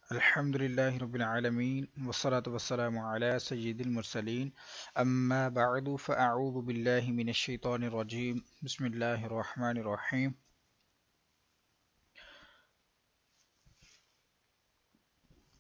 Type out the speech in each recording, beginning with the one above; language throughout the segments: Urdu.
الحمد لله رب العالمين والصلاة والسلام على سيد المرسلين أما بعد فأعوذ بالله من الشيطان الرجيم بسم الله الرحمن الرحيم.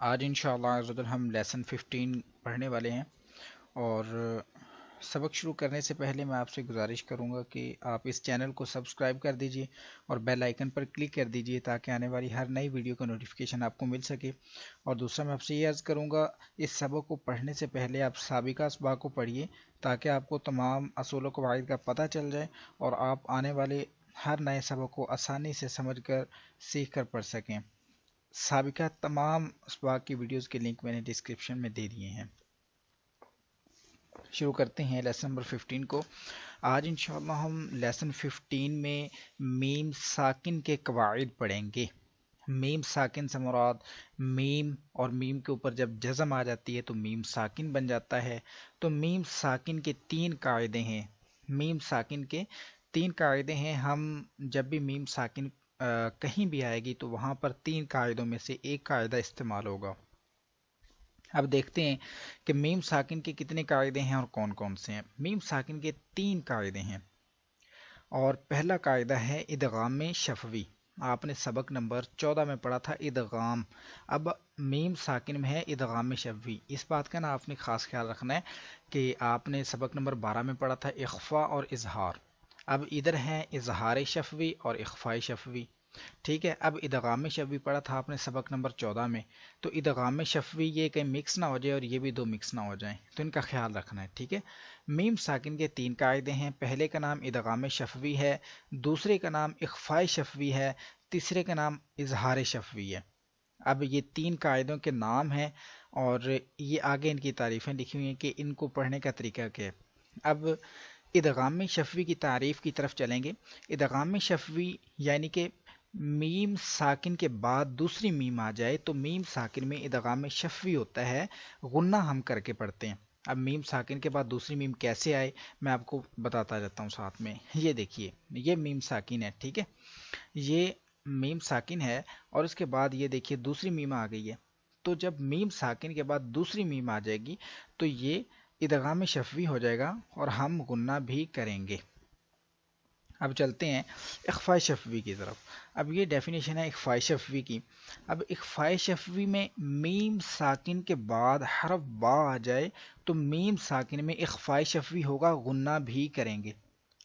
آج انشاءاللہ عزوجل ہم لیسن 15 پڑھنے والے ہیں اور سبق شروع کرنے سے پہلے میں آپ سے گزارش کروں گا کہ آپ اس چینل کو سبسکرائب کر دیجئے اور بیل آئیکن پر کلک کر دیجئے تاکہ آنے والی ہر نئی ویڈیو کا نوٹیفیکیشن آپ کو مل سکے. اور دوسرا میں آپ سے یہ عرض کروں گا اس سبق کو پڑھنے سے پہلے آپ سابقہ اسباق کو پڑھیے تاکہ آپ کو تمام اصول و قواعد کا پتہ چل جائے اور آپ آنے والے ہر نئے سبق کو آسانی سے سمجھ کر سیکھ کر پڑھ سکیں. سابقہ تمام اسباق کی ویڈیوز کے لنک میں نے ڈسکرپشن میں دے دیے ہیں. شروع کرتے ہیں لیسن نمبر 15 کو. آج انشاءاللہ ہم لیسن 15 میں میم ساکن کے قواعد پڑھیں گے. میم ساکن سے مراد میم اور میم کے اوپر جب جزم آ جاتی ہے تو میم ساکن بن جاتا ہے. تو میم ساکن کے 3 قاعدے ہیں. میم ساکن کے 3 قاعدے ہیں. ہم جب بھی میم ساکن کہیں بھی آئے گی تو وہاں پر 3 قاعدوں میں سے ایک قاعدہ استعمال ہوگا. اب دیکھتے ہیں کہ میم ساکن کے کتنے قاعدے ہیں اور کون کون سے ہیں. میم ساکن کے 3 قاعدے ہیں اور پہلا قاعدہ ہے ادغام شفوی. آپ نے سبق نمبر 14 میں پڑھا تھا ادغام. اب میم ساکن میں ہے ادغام شفوی. اس بات کا نا آپ نے خاص خیال رکھنا ہے کہ آپ نے سبق نمبر 12 میں پڑھا تھا اخفا اور اظہار. اب ادھر ہے اظہار شفوی اور اخفاء شفوی. ٹھیک ہے. اب ادغام شفوی پڑھا تھا آپ نے سبق نمبر 14 میں. تو ادغام شفوی یہ کہیں مکس نہ ہو جائے اور یہ بھی 2 مکس نہ ہو جائیں تو ان کا خیال رکھنا ہے. ٹھیک ہے. میم ساکن کے 3 قاعدے ہیں. پہلے کا نام ادغام شفوی ہے, دوسرے کا نام اخفاء شفوی ہے, تیسرے کا نام اظہار شفوی ہے. اب یہ 3 قاعدوں کے نام ہیں اور یہ آگے ان کی تعریفیں لکھی ہوئی ہیں کہ ان کو پڑھنے کا طریقہ کیا ہے. اب ادغام شفوی کی تعریف کی طرف چلیں گے. ادغام شفوی یعنی کہ میم ساکن کے بعد دوسری میم آ جائے تو میم ساکن میں ادغام شفوی ہوتا ہے. غنہ ہم کر کے پڑھتے ہیں. اب میم ساکن کے بعد دوسری میم کیسے آئے میں آپ کو بتاتا جاتا ہوں ساتھ میں. یہ دیکھیے یہ میم ساکن ہے. ٹھیک ہے. یہ میم ساکن ہے اور اس کے بعد یہ دیکھیے دوسری میم آ گئی ہے. تو جب میم ساکن کے بعد دوسری میم آ جائے گی تو یہ ادغام شفوی ہو جائے گا اور ہم غنہ بھی کریں گے. اب چلتے ہیں اخفاء شفوی کی طرف. اب یہ ڈیفینیشن ہے اخفاء شفوی کی. اب اخفاء شفوی میں میم ساکن کے بعد حرف با آ جائے تو میم ساکن میں اخفاء شفوی ہوگا, غنہ بھی کریں گے.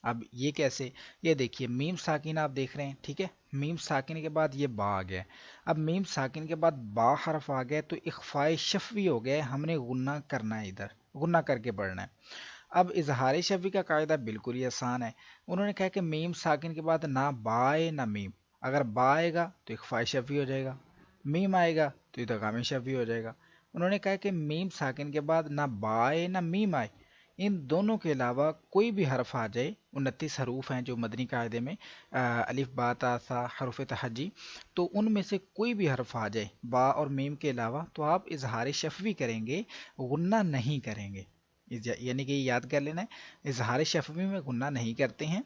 اب یہ کیسے, یہ دیکھیے میم ساکن آپ دیکھ رہے ہیں. ٹھیک ہے. میم ساکن کے بعد یہ با آ گیا. اب میم ساکن کے بعد با حرف آ گیا تو اخفاء شفوی ہو گیا, ہم نے غنہ کرنا ہے, ادھر غنہ کر کے پڑھنا ہے. اب اظہار شفوی کا قاعدہ بالکل ہی آسان ہے. انہوں نے کہا کہ میم ساکن کے بعد نہ با آئے نہ میم. اگر با آئے گا تو اخفاء شفوی ہو جائے گا, میم آئے گا تو ادغام شفوی ہو جائے گا. انہوں نے کہا کہ میم ساکن کے بعد نہ با آئے نہ میم آئے, ان دونوں کے علاوہ کوئی بھی حرف آ جائے, 29 حروف ہیں جو مدنی قاعدے میں الف با تا ثا حروف تہجی, تو ان میں سے کوئی بھی حرف آ جائے با اور میم کے علاوہ تو آپ اظہار شفوی کریں گے, غنہ نہیں کریں گے. یعنی کہ یہ یاد کر لینا ہے, اظہار شفوی میں غنہ نہیں کرتے ہیں,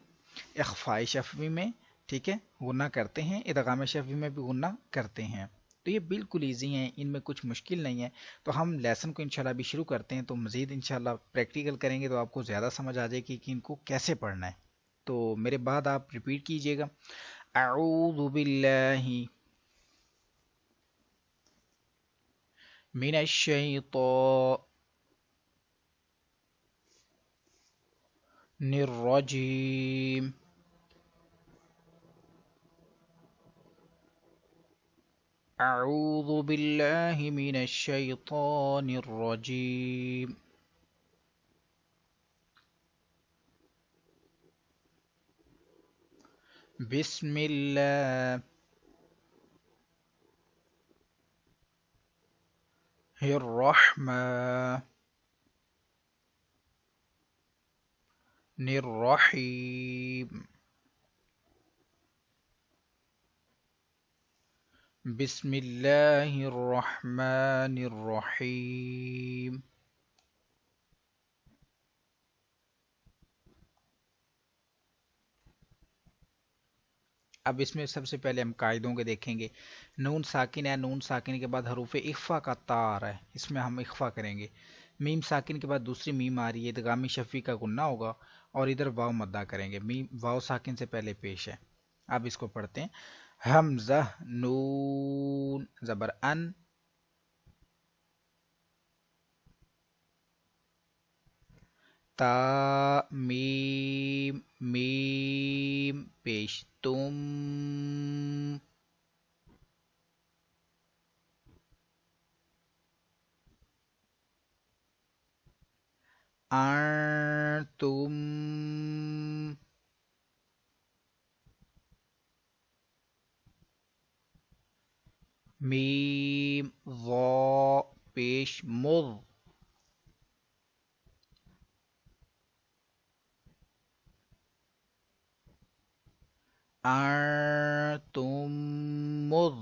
اخفاء شفوی میں ٹھیک ہے غنہ کرتے ہیں, ادغام شفوی میں بھی غنہ کرتے ہیں. تو یہ بالکل ایزی ہیں, ان میں کچھ مشکل نہیں ہے. تو ہم لیسن کو انشاءاللہ ابھی شروع کرتے ہیں تو مزید انشاءاللہ پریکٹیکل کریں گے تو آپ کو زیادہ سمجھ آ جائے گی کہ ان کو کیسے پڑھنا ہے. تو میرے بعد آپ ریپیٹ کیجئے گا. اعوذ باللہ من الشیطان الرجیم. أعوذ بالله من الشيطان الرجيم. بسم الله الرحمن الرحيم. بسم الله الرحمن الرحيم. اب اس میں سب سے پہلے ہم قاعدوں کے دیکھیں گے. نون ساکن ہے، نون ساکن کے بعد حروف اخفا کا تا آ رہا ہے، اس میں ہم اخفا کریں گے. میم ساکن کے بعد دوسری میم آ رہی ہے، ادغام شفوی کا غنہ ہوگا اور ادھر واو مدہ کریں گے. میم واو ساکن سے پہلے پیش ہے. اب اس کو پڑھتے ہیں. حمزہ نون زبر ان، تا میم میم پیش تم، تم، میم وا پیش مض، تم مض،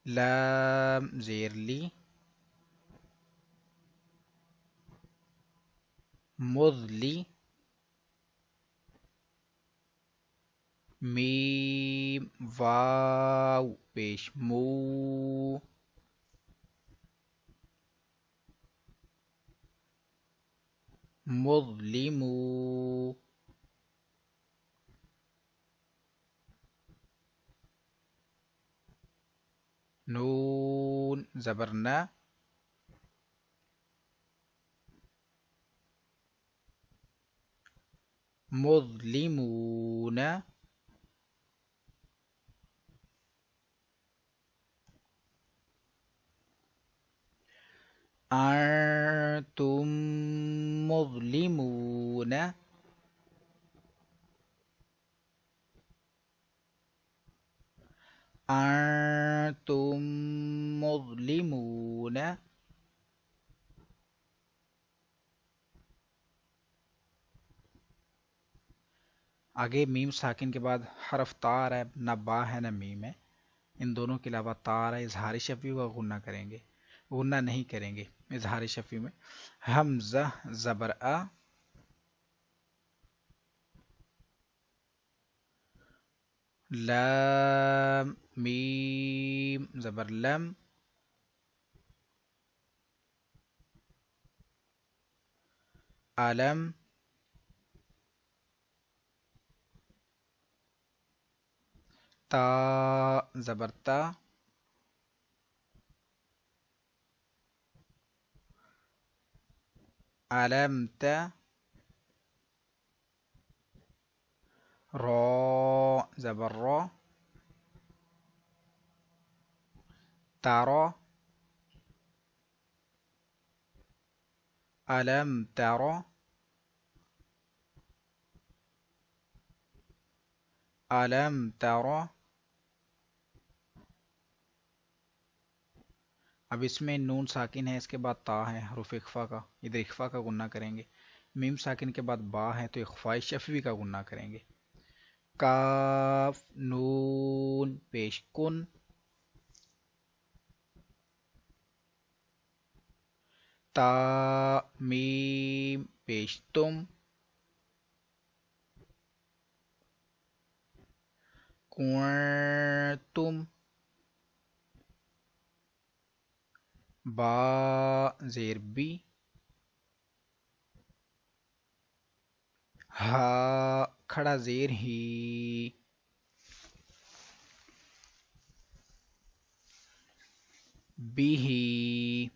لام زیر لی، مضلی، میم واو پیش مو، مظلمو، نون زبرنا، مظلمون، أنتم مظلمون، أنتم مظلمون. آگے میم ساکن کے بعد حرف تا آ رہا ہے، نہ با ہے نہ میم ہے، ان دونوں کے علاوہ تا آ رہا ہے. اظہار شفوی کا غنہ کریں گے، غنہ نہیں کریں گے اظہار شفوی میں. حمزہ زبر آ، لام میم زبر لم، علم، تا زبر تا، علمت، را زبر را، ترى، ألم ترى، ألم ترى. اب اس میں نون ساکن ہے، اس کے بعد تا ہے حروف اخفا کا، ادھر اخفا کا غنہ کریں گے. میم ساکن کے بعد با ہے تو اخفاء شفوی کا غنہ کریں گے. کاف نون پیش کن، تا میم پیش تم، کنتم، با زیر بی، ہا کھڑا زیر ہی، بی ہی،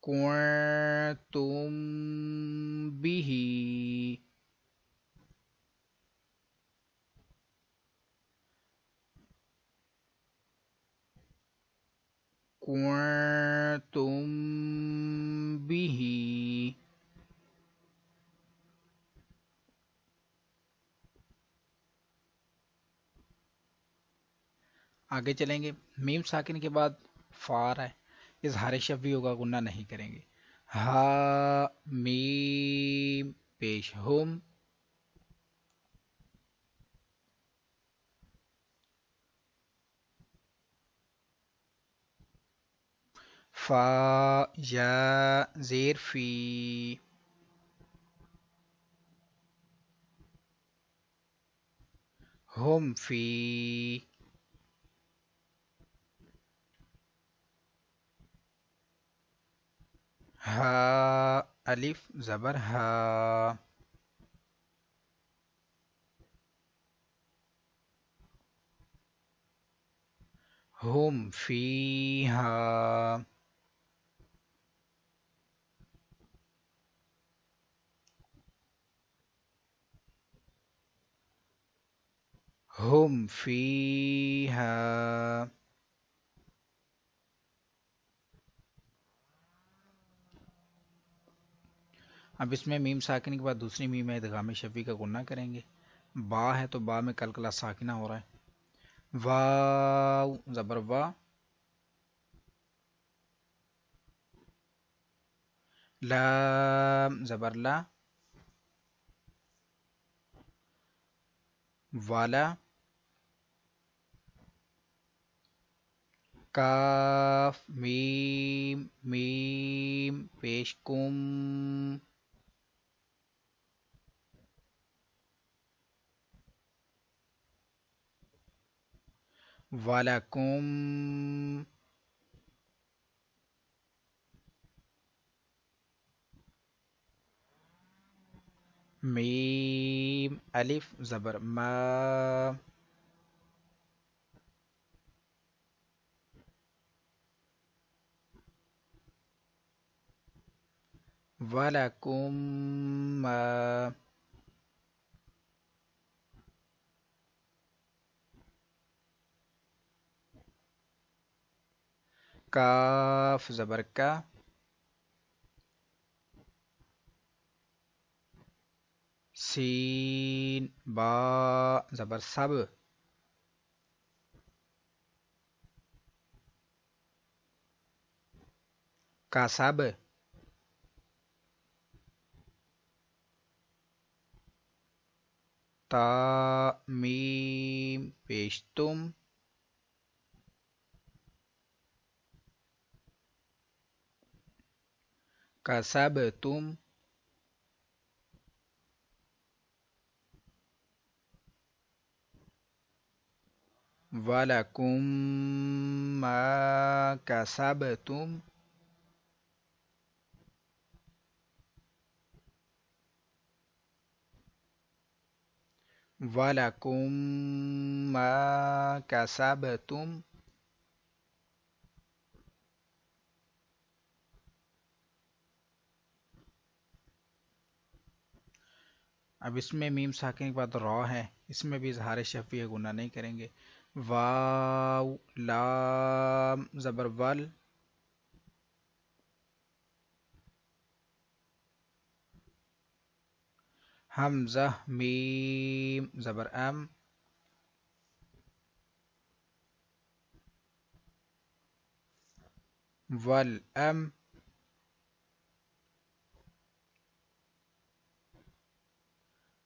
کنتم بھی، کنتم بھی. آگے چلیں گے. میم ساکن کے بعد فا آ رہا ہے، اظہار شفوی ہوگا، غنہ نہیں کریں گے. ہا میم پیش ہم، فا یا زیر فی ہم فی ہا الف زبر ہا ہم فی ہا ہم فی ہا اب اس میں میم ساکن کے بعد دوسری میم ہے ادغام شفوی کا گنہ کریں گے. با ہے تو با میں کلکلا ساکنہ ہو رہا ہے. واو زبر وا لام زبر لا والا کاف میم میم پیش کم ولکم میم الف زبر ما ولکم ما کاف زبر کا سین با زبر سب کا سب تا میم پیشتم کا سب تم وَلَكُمْ مَا كَسَبْتُمْ وَلَكُمْ مَا كَسَبْتُمْ. اب اس میں میم ساکن کے بعد را ہے، اس میں بھی اظہار شفوی گناہ نہیں کریں گے. واو لام زبر ول حمزہ میم زبر ام والام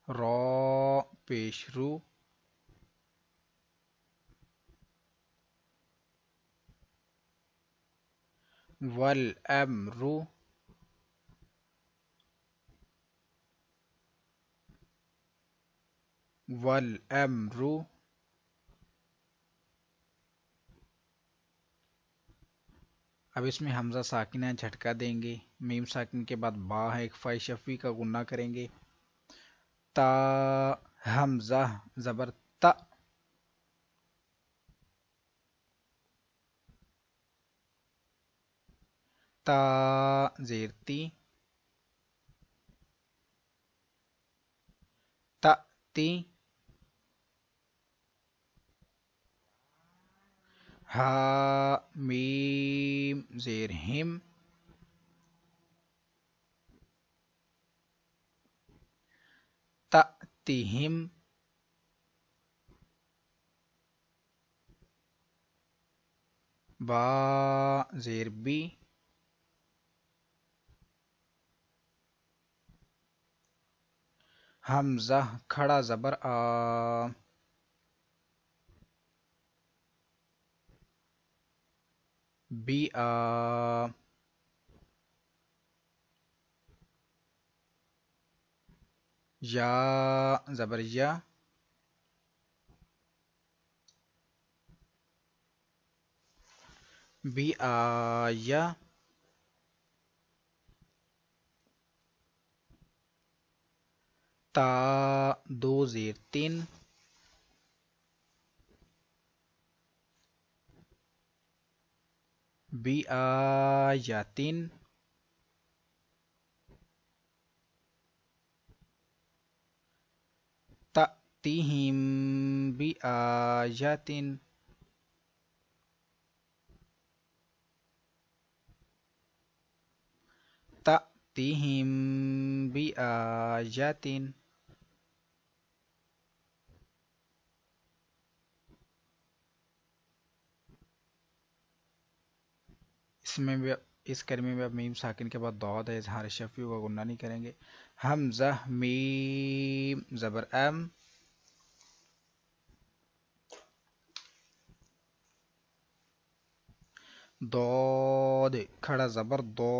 را پیش رو والامر والامر. اب اس میں حمزہ ساکنہ جھٹکا دیں گے، میم ساکن کے بعد با ہے، ایک فائی شفوی کا گناہ کریں گے. تا حمزہ زبر تا تا زیر تی تا تی ہا میم زیر ہم تأتیہم با زیر بی حمزہ کھڑا زبر آ بی آ یا زبر یا، بی آیا، تا دو زیر تین، بی آیاتن، تأتیہم بی آیاتن، تأتیہم بی آیاتن، اس میں بھی اس کلمے میں اب میم ساکن کے بعد ضاد ہے، اظہار شفوی کا گنہ نہیں کریں گے. حمزہ میم زبر ام، ضاد کھڑا زبر دو،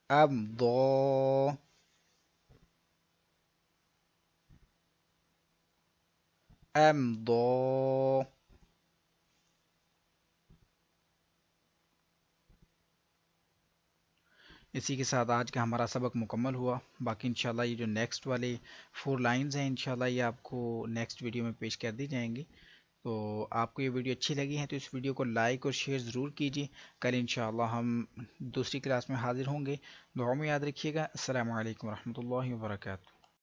ام دو، ام دو. اسی کے ساتھ آج کا ہمارا سبق مکمل ہوا. باقی انشاءاللہ یہ جو نیکسٹ والے 4 لائنز ہیں انشاءاللہ یہ آپ کو نیکسٹ ویڈیو میں پیش کر دی جائیں گی. تو آپ کو یہ ویڈیو اچھی لگی ہے تو اس ویڈیو کو لائک اور شیئر ضرور کیجیے. کل انشاءاللہ ہم دوسری کلاس میں حاضر ہوں گے. دعاؤں میں یاد رکھیے گا. السلام علیکم ورحمۃ اللہ وبرکاتہ.